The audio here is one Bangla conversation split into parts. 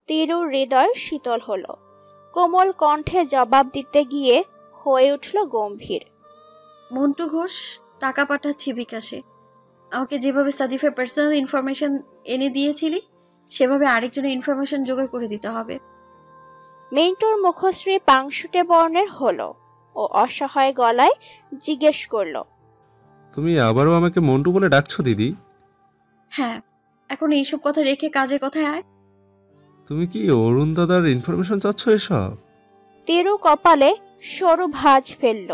তিরুর হৃদয় শীতল হলো। কোমল কণ্ঠে জবাব দিতে গিয়ে হয়ে উঠল গম্ভীর। মন্টু ঘোষ, টাকা পাঠাচ্ছি বিকাশে। আমাকে যেভাবে সাদিফের পার্সোনাল ইনফরমেশন এনে দিয়েছিলি সেভাবে আরেকজনের ইনফরমেশন জোগাড় করে দিতে হবে। মিন্টুর মুখশ্রী পাংশুটে বর্ণের হলো। ও অসহায় গলায় জিজ্ঞেস করল, তুমি আবারও আমাকে মন্টু বলে ডাকছো দিদি? হ্যাঁ, এখন এইসব কথা রেখে কাজের কথায় আয়। তুমি কি অরুণ দাদার ইনফরমেশন চাচ্ছ এসব? তিরু কপালে সরু ভাঁজ ফেলল।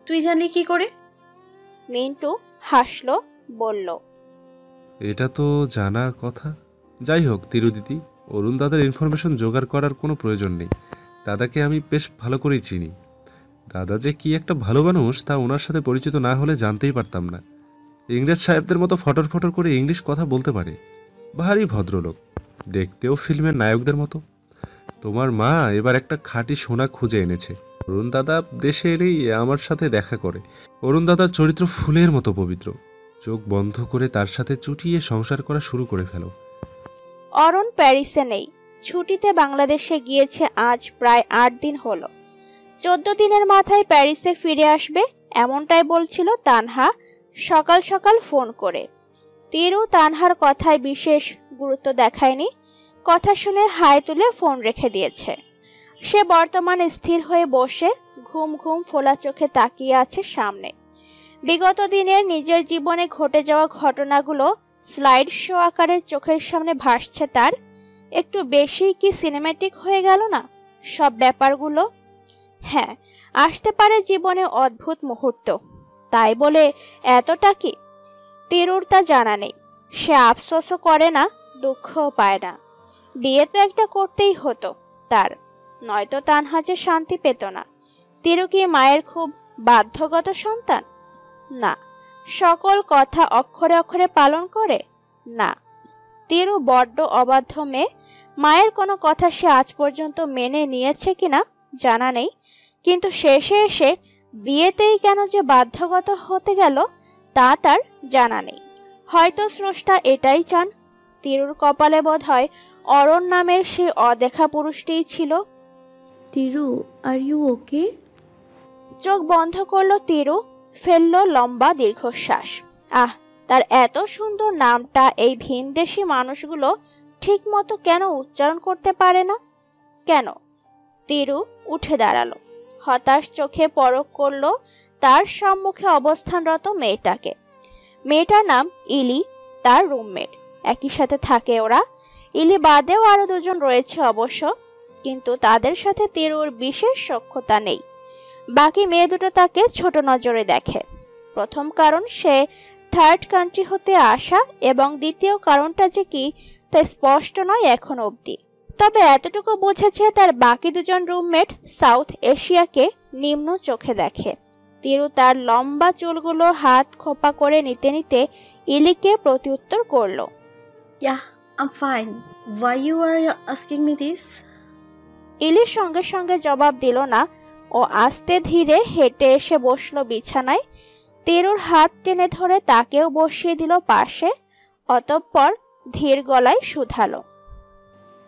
তুই জানলি কি করে? মিন্টু হাসল, বলল, এটা তো জানার কথা। যাই হোক তিরু দিদি, অরুণ দাদার ইনফরমেশন জোগাড় করার কোনো প্রয়োজন নেই। দাদাকে আমি বেশ ভালো করেই চিনি। দাদা যে কি একটা ভালো মানুষ তা ওনার সাথে পরিচিত না হলে জানতেই পারতাম না। ইংরেজ সাহেবদের মতো ফটর ফটর করে ইংলিশ কথা বলতে পারে। ভারী ভদ্রলোক, দেখতেও ফিল্মের নায়কদের মতো। তোমার মা এবার একটা খাঁটি সোনা খুঁজে এনেছে। অরুণ দাদা দেশে এলেই আমার সাথে দেখা করে। অরুণ দাদার চরিত্র ফুলের মতো পবিত্র। চোখ বন্ধ করে তার সাথে চুটিয়ে সংসার করা শুরু করে ফেলো। অরুণ প্যারিসে নেই, ছুটিতে বাংলাদেশে গিয়েছে। আজ প্রায় 8 দিন হলো। 14 দিনের মাথায় প্যারিসে ফিরে আসবে এমনটাই বলছিল তানহা সকাল সকাল ফোন করে। তিরু তানহার কথায় বিশেষ গুরুত্ব দেখায়নি। কথা শুনে হাই তুলে ফোন রেখে দিয়েছে। সে বর্তমানে স্থির হয়ে বসে ঘুম ঘুম ফোলা চোখে তাকিয়ে আছে সামনে। বিগত দিনের নিজের জীবনে ঘটে যাওয়া ঘটনাগুলো স্লাইড শো আকারে চোখের সামনে ভাসছে তার। একটু বেশি কি সিনেম্যাটিক হয়ে গেল না সব ব্যাপারগুলো? হ্যাঁ, আসতে পারে জীবনে অদ্ভুত মুহূর্ত, তাই বলে এতটা কি? তিরুর তা জানা নেই। সে আফসোসও করে না, দুঃখও পায় না। বিয়ে তো একটা করতেই হতো তার, নয়তো তানহা যে শান্তি পেত না। তিরু কি মায়ের খুব বাধ্যগত সন্তান? না। সকল কথা অক্ষরে অক্ষরে পালন করে? না। তিরু বড্ড অবাধ্য মেয়ে। মায়ের কোনো কথা সে আজ পর্যন্ত মেনে নিয়েছে কিনা জানা নেই, কিন্তু শেষে এসে বিয়েতেই কেন যে বাধ্যগত হতে গেল তা তার জানা নেই। হয়তো স্রষ্টা এটাই চান। তিরুর কপালে বোধ হয় অরণ নামের সে অদেখা পুরুষটিই ছিল। Tiru, are you okay? চোখ বন্ধ করলো তিরু, ফেলল লম্বা দীর্ঘশ্বাস। তার এত সুন্দর নামটা এই ভিনদেশি মানুষগুলো ঠিক মতো কেন উচ্চারণ করতে পারে না? কেন? তিরু উঠে দাঁড়ালো, হতাশ চোখে পরখ করলো তার সম্মুখে অবস্থানরত মেয়েটাকে। মেয়েটার নাম ইলি, তার রুমমেট। একই সাথে থাকে ওরা। ইলি বাদেও আরো 2 জন রয়েছে অবশ্য, কিন্তু তাদের সাথে তিরুর বিশেষ সখ্যতা নেই। বাকি মেয়ে দুটো তাকে ছোট নজরে দেখে। প্রথম কারণ সে 3rd কান্ট্রি হতে আসা, এবং দ্বিতীয় কারণটা যে কি তা স্পষ্ট নয় এখন অবধি। তবে এতটুকু বুঝেছে তার বাকি 2 জন রুমমেট সাউথ এশিয়াকে নিম্ন চোখে দেখে। তিরু তার লম্বা চুলগুলো হাত খোপা করে নিতে নিতে ইলিকে প্রত্যুত্তর করলো, yeah, I am fine. Why you are asking me this? ইলির সঙ্গে সঙ্গে জবাব দিল না। ও আস্তে ধীরে হেঁটে এসে বসলো বিছানায়। তিরুর হাত টেনে ধরে তাকেও বসিয়ে দিল পাশে। অতঃপর ধীর গলায় শুধালো,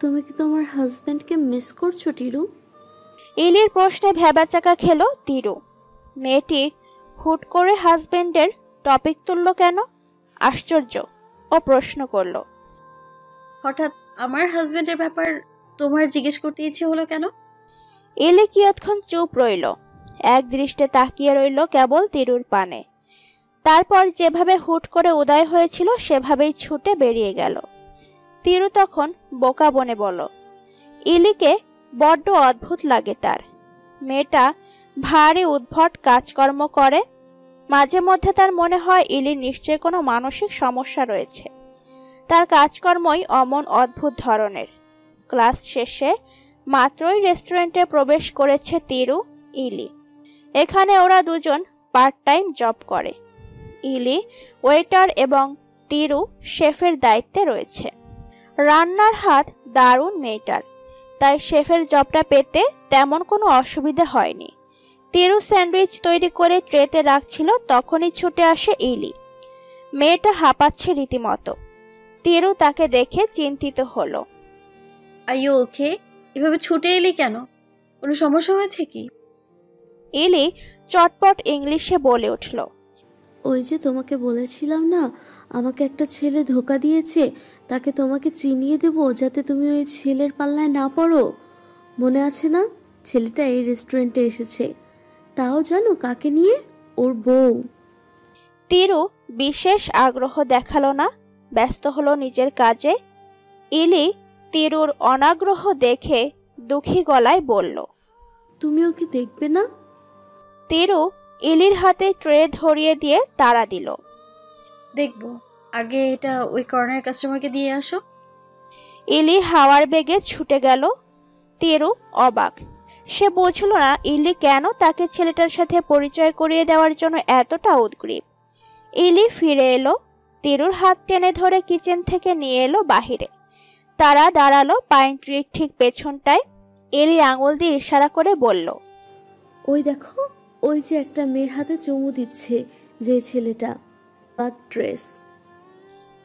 তুমি কি তোমার হাজবেন্ডকে মিস করছো টিরু? ইলির প্রশ্নে ভেবাচাকা খেলো তিরু। মেয়েটি হুট করে হাজবেন্ডের টপিক তুলল কেন? আশ্চর্য। ও প্রশ্ন করল, হঠাৎ আমার হাজবেন্ডের ব্যাপার তোমার জিজ্ঞেস করতে ইচ্ছে হলো কেন? ইলি কিয়ৎক্ষণ চুপ রইল, এক দৃষ্টে তাকিয়ে রইল কেবল তিরুর পানে। তারপর যেভাবে হুট করে উদয় হয়েছিল সেভাবেই ছুটে বেরিয়ে গেল। তিরু তখন বোকা বনে বলল, ইলিকে বড্ড অদ্ভুত লাগে তার। মেয়েটা ভারী উদ্ভট কাজকর্ম করে। মাঝে মধ্যে তার মনে হয় ইলির নিশ্চয় কোনো মানসিক সমস্যা রয়েছে। তার কাজকর্মই অমন অদ্ভুত ধরনের। ক্লাস শেষে মাত্রই রেস্টুরেন্টে প্রবেশ করেছে তিরু, ইলি। এখানে ওরা 2 জন পার্ট টাইম জব করে। ইলি ওয়েটার এবং তিরু শেফের দায়িত্বে রয়েছে। রান্নার হাত দারুণ মেয়েটার, তাই শেফের জবটা পেতে তেমন কোনো অসুবিধা হয়নি। তিরু স্যান্ডউইচ তৈরি করে ট্রেতে রাখছিল, তখনই ছুটে আসে ইলি। মেয়েটা হাঁপাচ্ছে রীতিমতো। তিরু তাকে দেখে চিন্তিত হলো। Are you okay? এভাবে ছুটে এলি কেন? কোনো সমস্যা হয়েছে কি? ইলি চটপট ইংলিশে বলে উঠল। ওই যে তোমাকে বলেছিলাম না, আমাকে একটা ছেলে ধোকা দিয়েছে, তাকে তোমাকে চিনিয়ে দেবো যাতে তুমি ওই ছেলের পাল্লায় না পড়ো। মনে আছে না? ছেলেটা এই রেস্টুরেন্টে এসেছে, তাও জানো কাকে নিয়ে? ওর বউ। তিরু বিশেষ আগ্রহ দেখালো না, ব্যস্ত হলো নিজের কাজে। ইলি তিরুর অনাগ্রহ দেখে দুঃখী গলায় বলল। তুমি ওকে দেখবে না? তিরু ইলির হাতে ট্রে ধরিয়ে দিয়ে তাড়া দিল। দেখবো, আগে এটা ওই কর্নার কাস্টমারকে দিয়ে আসো। ইলি হাওয়ার বেগে ছুটে গেল। তিরু অবাক। সে বুঝল না ইলি কেন তাকে ছেলেটার সাথে পরিচয় করিয়ে দেওয়ার জন্য এতটা উদগ্রীব। ইলি ফিরে এলো, তিরুর হাত টেনে ধরে কিচেন থেকে নিয়ে এলো বাহিরে। তারা দাঁড়ালো পাইন ট্রির ঠিক পেছনটায়। ইলি আঙুল দিয়ে ইশারা করে বলল, ওই দেখো, ওই যে একটা মেয়ের হাতে চুমু দিচ্ছে যে ছেলেটা, ব্ল্যাক ড্রেস।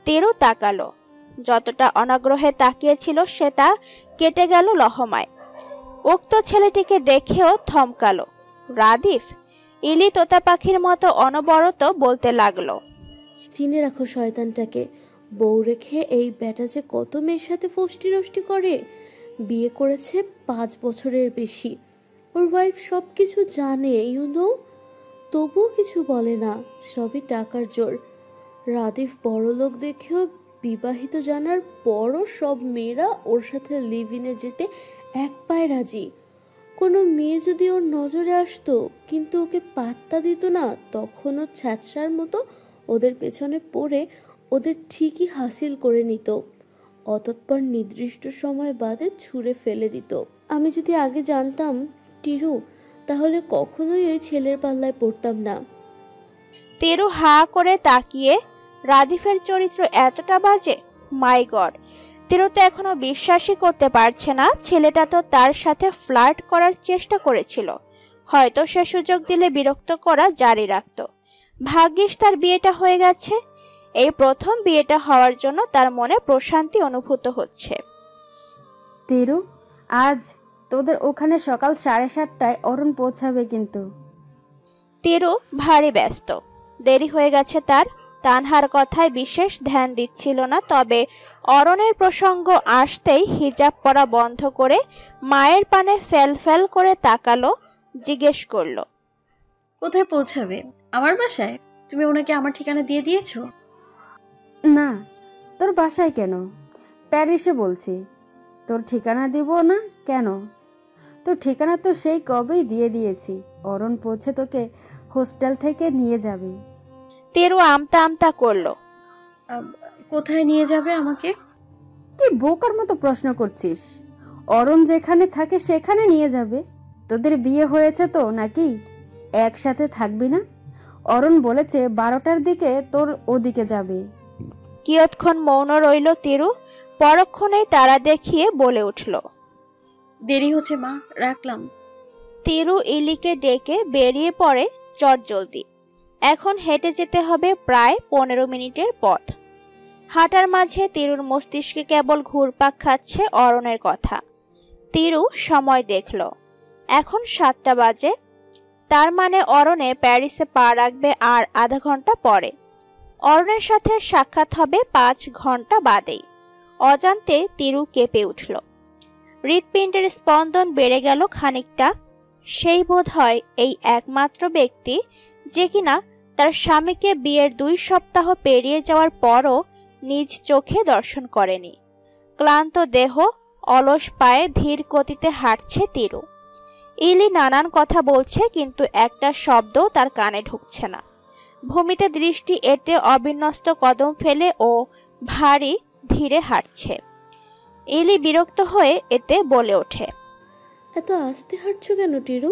তিরু তাকালো। যতটা অনাগ্রহে তাকিয়েছিল সেটা কেটে গেল লহমায়। উক্ত ছেলেটিকে দেখেও থমকালো। রাদিফ। ইলি তোতা পাখির মতো অনবরত বলতে লাগলো, চিনে রাখো শয়তানটাকে। বউ রেখে এই ব্যাটা যে কত মেয়ের সাথে ফষ্টি নষ্টি করে। বিয়ে করেছে 5 বছরের বেশি। ওর ওয়াইফ সব কিছু জানে, ইউনো, তবুও কিছু বলে না। সবই টাকার জোর। রাদিফ বড়লোক দেখেও বিবাহিত জানার পরও সব মেয়েরা ওর সাথে লিভ ইনে যেতে এক পায়ে রাজি। কোনো মেয়ে যদি ওর নজরে আসতো কিন্তু ওকে পাত্তা দিত না, তখনও ছ্যাঁচড়ার মতো ওদের পেছনে পড়ে ওদের ঠিকই হাসিল করে নিত। অতঃপর নির্দিষ্ট সময় বাদে ছুঁড়ে ফেলে দিত। আমি যদি আগে জানতাম টিরু, তাহলে কখনোই ওই ছেলের পাল্লায় পড়তাম না। তিরু হা করে তাকিয়ে, রাদিফের চরিত্র এতটা বাজে? মাই গড! তিরু তো এখনো বিশ্বাসই করতে পারছে না ছেলেটা তো তার সাথে ফ্লার্ট করার চেষ্টা করেছিল। হয়তো সে সুযোগ দিলে বিরক্ত করা জারি রাখত। ভাগ্যিস তার বিয়েটা হয়ে গেছে। এই প্রথম বিয়েটা হওয়ার জন্য তার মনে প্রশান্তি অনুভূত হচ্ছে। তিরু, আজ তোদের ওখানে সকাল 7:30টায় অরুণ পৌঁছাবে কিন্তু। তিরু ভারী ব্যস্ত, দেরি হয়ে গেছে তার। তানহার কথায় বিশেষ ধ্যান দিচ্ছিল না, তবে অরণের প্রসঙ্গ আসতেই হিজাব পরা বন্ধ করে মায়ের পানে ফেল ফেল করে তাকালো, জিজ্ঞেস করলো, কোথায় পৌঁছাবে? আমার বাসায়? তুমি ওনাকে আমার ঠিকানা দিয়ে দিয়েছো? না, তোর বাসায় কেন? প্যারিসে বলছি। তোর ঠিকানা দিব না কেন? তোর ঠিকানা তো সেই কবেই দিয়ে দিয়েছি। অরুণ পৌঁছে তোকে হোস্টেল থেকে নিয়ে যাবে। তিরু আমতা আমতা করলো। কোথায় নিয়ে যাবে আমাকে? কি বোকার মতো প্রশ্ন করছিস? অরুণ যেখানে থাকে সেখানে নিয়ে যাবে। তোদের বিয়ে হয়েছে তো নাকি? একসাথে থাকবি না? অরুণ বলেছে 12টার দিকে তোর ওদিকে যাবে। কিয়ৎক্ষণ মৌন রইল তিরু, পরক্ষণেই তারা দেখিয়ে বলে উঠল, দেরি হচ্ছে মা, রাখলাম। তিরু ইলিকে ডেকে বেরিয়ে পড়ে চটজলদি। এখন হেঁটে যেতে হবে প্রায় 15 মিনিটের পথ। হাঁটার মাঝে তিরুর মস্তিষ্কে কেবল ঘুরপাক খাচ্ছে অরণের কথা। তিরু সময় দেখল, এখন 7টা বাজে। তার মানে অরণে প্যারিসে পা রাখবে আর আধা ঘন্টা পরে। অরণের সাথে সাক্ষাৎ হবে 5 ঘন্টা বাদেই। অজান্তে তিরু কেঁপে উঠল। হৃৎপিণ্ডের স্পন্দন বেড়ে গেল খানিকটা। সেই বোধ হয় এই একমাত্র ব্যক্তি যে কিনা তার স্বামীকে বিয়ের 2 সপ্তাহ পেরিয়ে যাওয়ার পরও নিজ চোখে দর্শন করেনি। ক্লান্ত দেহ, অলস পায়ে ধীর গতিতে হাঁটছে তিরু। ইলি নানান কথা বলছে, কিন্তু একটা শব্দ তার কানে ঢুকছে না। ভূমিতে দৃষ্টি এঁটে অবিন্যস্ত কদম ফেলে ও ভারী ধীরে হাঁটছে। ইলি বিরক্ত হয়ে এতে বলে ওঠে, এত আস্তে হাঁটছো কেন টিরু?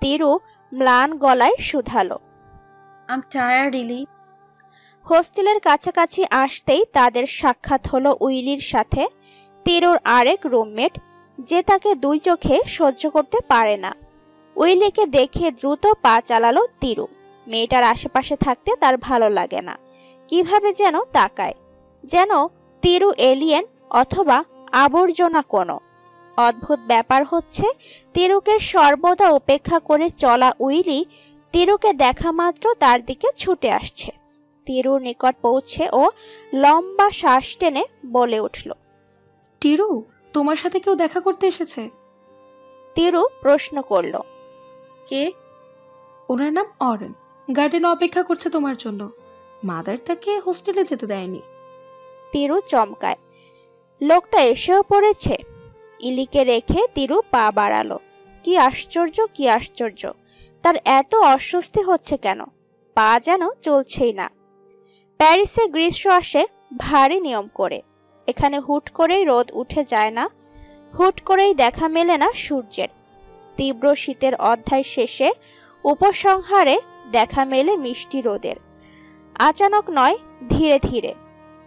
তিরু ম্লান গলায় শুধালো। আম টায়ার্ড ইলি। হোস্টেলের কাছাকাছি আসতেই তাদের সাক্ষাৎ হলো উইলির সাথে, তিরুর আরেক রুমমেট, যে তাকে 2 চোখে সহ্য করতে পারে না। উইলিকে দেখে দ্রুত পা চালালো তিরু। মেয়েটার আশেপাশে থাকতে তার ভালো লাগে না। কিভাবে যেন তাকায়, যেন তিরু এলিয়েন অথবা আবর্জনা কোনো। অদ্ভুত ব্যাপার হচ্ছে, তিরুকে সর্বদা উপেক্ষা করে চলা উইলি তিরুকে দেখা মাত্র তার দিকে ছুটে আসছে। তিরুর নিকট পৌঁছে ও লম্বা শ্বাস টেনে বলে উঠল, টিরু, তোমার সাথে কেউ দেখা করতে এসেছে? তিরু প্রশ্ন করল, কে? ওনার নাম অরণ, গার্ডেনে অপেক্ষা করছে তোমার জন্য। মাদার তাকে হোস্টেলে যেতে দেয়নি। তিরু চমকায়, লোকটা এসেও পড়েছে। ইলিকে রেখে তিরু পা বাড়ালো। কি আশ্চর্য, কি আশ্চর্য! তার এত অস্বস্তি হচ্ছে কেন? পা যেন চলছেই না। প্যারিসে গ্রীষ্ম আসে ভারী নিয়ম করে। এখানে হুট করেই রোদ উঠে যায় না, হুট করেই দেখা মেলে না সূর্যের। তীব্র শীতের অধ্যায় শেষে উপসংহারে দেখা মেলে মিষ্টি রোদের। আচানক নয়, ধীরে ধীরে।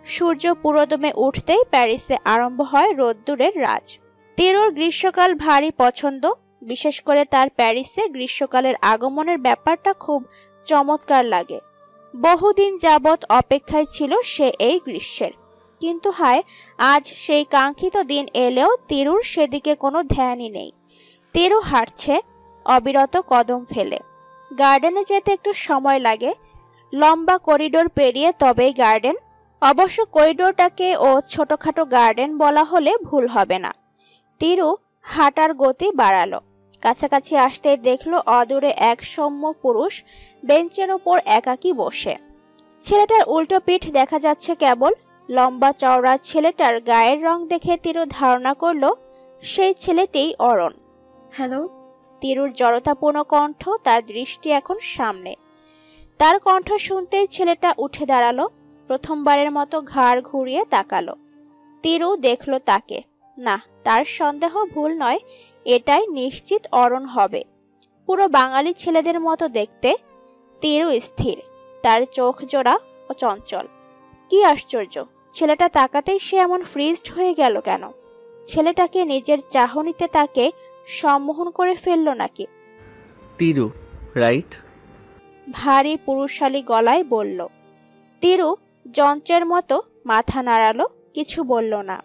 সূর্য পুরোদমে উঠতেই প্যারিসে আরম্ভ হয় রোদ্দুরের রাজ। তিরুর গ্রীষ্মকাল ভারী পছন্দ, বিশেষ করে তার প্যারিসে গ্রীষ্মকালের আগমনের ব্যাপারটা খুব চমৎকার লাগে। বহুদিন যাবৎ অপেক্ষায় ছিল সে এই গ্রীষ্মের। কিন্তু হায়, আজ সেই কাঙ্ক্ষিত দিন এলেও তিরুর সেদিকে কোনো ধ্যানই নেই। তিরু হাঁটছে অবিরত কদম ফেলে। গার্ডেনে যেতে একটু সময় লাগে। লম্বা করিডোর পেরিয়ে তবেই গার্ডেন। অবশ্য করিডোরটাকে ও ছোটখাটো গার্ডেন বলা হলে ভুল হবে না। তিরু হাঁটার গতি বাড়ালো। কাছাকাছি আসতেই দেখলো অদূরে এক সৌম্য পুরুষ বেঞ্চের ওপর একাকী বসে। ছেলেটার উল্টো পিঠ দেখা যাচ্ছে কেবল। লম্বা চওড়া ছেলেটার গায়ের রং দেখে তিরু ধারণা করলো সেই ছেলেটিই অরণ। হ্যালো। তিরুর জড়তাপূর্ণ কণ্ঠ, তার দৃষ্টি এখন সামনে। তার কণ্ঠ শুনতেই ছেলেটা উঠে দাঁড়ালো। প্রথমবারের মতো ঘাড় ঘুরিয়ে তাকালো। তিরু দেখলো তাকে। না, তার সন্দেহ ভুল নয়, এটাই নিশ্চিত অরণ হবে। পুরো বাঙালি ছেলেদের মতো দেখতে। তিরু স্থির, তার চোখ জোড়া ও চঞ্চল। কি আশ্চর্য, ছেলেটা তাকাতেই সে এমন ফ্রিজড হয়ে গেল কেন? ছেলেটাকে নিজের চাহনিতে তাকে সম্মোহন করে ফেললো নাকি? তিরু, রাইট? ভারী পুরুষালী গলায় বলল। তিরু যন্ত্রের মতো মাথা নাড়ালো, কিছু বলল না।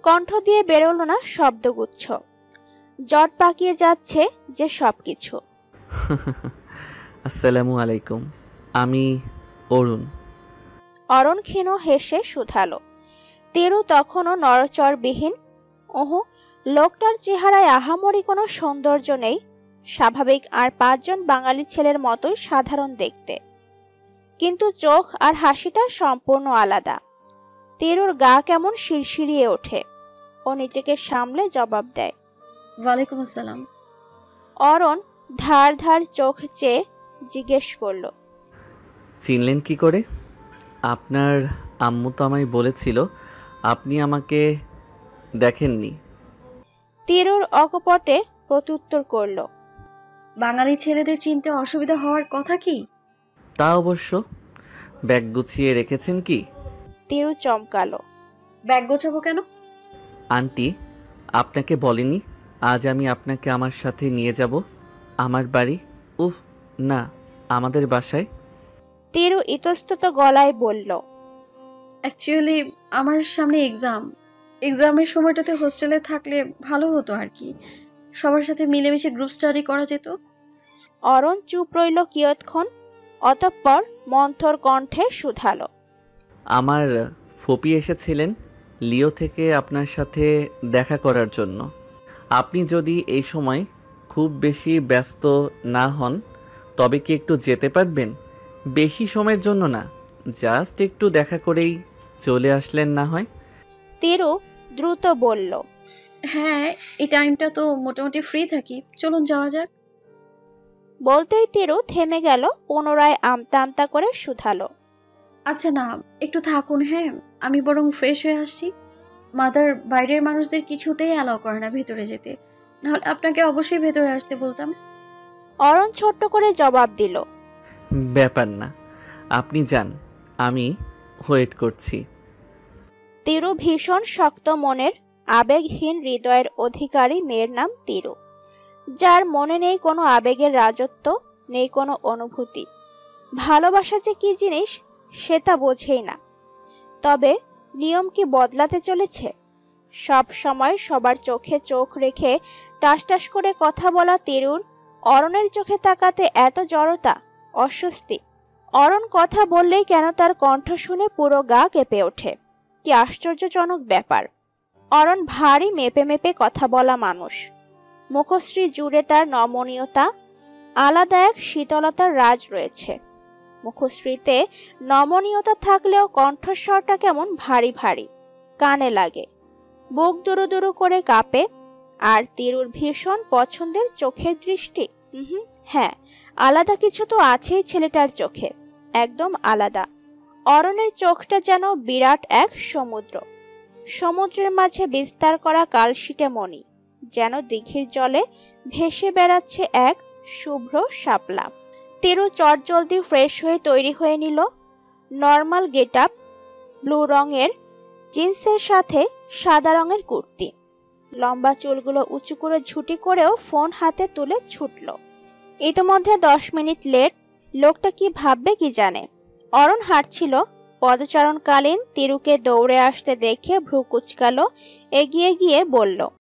কণ্ঠ দিয়ে বেরোলো না শব্দগুচ্ছ। জট পাকিয়ে যাচ্ছে যে সবকিছু। আসসালামু আলাইকুম, আমি অরুণ। অরণ ক্ষীণ হেসে শুধালো। তিরু তখনও নড়চড়বিহীন। ওহো, লোকটার চেহারায় আহামরি কোনো সৌন্দর্য নেই। স্বাভাবিক আর 5 জন বাঙালি ছেলের মতোই সাধারণ দেখতে, কিন্তু চোখ আর হাসিটা সম্পূর্ণ আলাদা। তিরুর গা কেমন শিরশিরিয়ে ওঠে। ও নিজেকে সামলে জবাব দেয়, ওয়ালাইকুম আসসালাম। অরণ ধার ধার চোখ চেয়ে জিজ্ঞেস করল, চিনলেন কি করে? আপনার আম্মু তো আমায় বলেছিল আপনি আমাকে দেখেননি। তিরুর অকপটে প্রত্যুত্তর করল, বাঙালি ছেলেদের চিনতে অসুবিধা হওয়ার কথা কি? তা অবশ্য। ব্যাগ গুছিয়ে রেখেছেন কি? তিরু চমকালো। ব্যাগ গোছাবো কেন? আন্টি আপনাকে বলেনি আজ আমি আপনাকে আমার সাথে নিয়ে যাব আমার বাড়ি? উফ না, আমাদের বাসায়। তিরু ইতস্তত গলায় বলল, অ্যাকচুয়ালি আমার সামনে এক্সামের সময়টাতে হোস্টেলে থাকলে ভালো হতো আর কি। সবার সাথে মিলেমিশে গ্রুপ স্টাডি করা যেত। অরণ চুপ রইল কিয়ৎক্ষণ, অতঃপর মন্থর কণ্ঠে শুধালো, আমার ফপি এসেছিলেন লিও থেকে আপনার সাথে দেখা করার জন্য। আপনি যদি এই সময় খুব বেশি ব্যস্ত না হন তবে কি একটু যেতে পারবেন? বেশি সময়ের জন্য না, জাস্ট একটু দেখা করেই চলে আসলেন না হয়। তিরু দ্রুত বলল, হ্যাঁ, এই টাইমটা তো মোটামুটি ফ্রি থাকি, চলুন যাওয়া যাক। বলতেই তিরু থেমে গেল, পুনরায় আমতা আমতা করে শুধালো, আচ্ছা না, একটু থাকুন। হ্যাঁ, আমি বরং ফ্রেশ হয়ে আসছি। মাদার বাইরের মানুষদের কিছুতেই অ্যালাউ করে না ভেতরে যেতে, নাহলে আপনাকে অবশ্যই ভেতরে আসতে বলতাম। অরণ ছোট্ট করে জবাব দিল, ব্যাপার না, আপনি যান, আমি ওয়েট করছি। তিরু ভীষণ শক্ত মনের, আবেগহীন হৃদয়ের অধিকারী মেয়ের নাম তিরু, যার মনে নেই কোনো আবেগের রাজত্ব, নেই কোনো অনুভূতি। ভালোবাসা যে কি জিনিস সে তা বোঝেই না। তবে নিয়ম কি বদলাতে চলেছে? সব সময় সবার চোখে চোখ রেখে টাসটাস করে কথা বলা তিরুর অরণের চোখে তাকাতে এত জড়তা, অস্বস্তি। অরণ কথা বললেই কেন তার কণ্ঠ শুনে পুরো গা কেঁপে ওঠে। কি আশ্চর্যজনক ব্যাপার! অরণ ভারী মেপে মেপে কথা বলা মানুষ। মুখশ্রী জুড়ে তার নমনীয়তা, আলাদা এক শীতলতার রাজ রয়েছে। মুখশ্রীতে নমনীয়তা থাকলেও কণ্ঠস্বরটা কেমন ভারী ভারী, কানে লাগে, বুক দুরু দুরু করে কাঁপে। আর তিরুর ভীষণ পছন্দের চোখের দৃষ্টি। হ্যাঁ, আলাদা কিছু তো আছেই ছেলেটার চোখে, একদম আলাদা। অরণের চোখটা যেন বিরাট এক সমুদ্র, সমুদ্রের মাঝে বিস্তার করা কালশিটে মণি, যেন দিঘির জলে ভেসে বেড়াচ্ছে এক শুভ্র শাপলা। তিরু চটজলদি ফ্রেশ হয়ে তৈরি হয়ে নিল। নর্মাল গেট আপ, ব্লু রঙের জিন্সের সাথে সাদা রঙের কুর্তি, লম্বা চুলগুলো উঁচু করে ঝুটি করেও ফোন হাতে তুলে ছুটল। ইতিমধ্যে 10 মিনিট লেট। লোকটা কি ভাববে কি জানে। অরণ হাঁটছিল, পদচারণকালীন তিরুকে দৌড়ে আসতে দেখে ভ্রু কুঁচকালো, এগিয়ে গিয়ে বলল,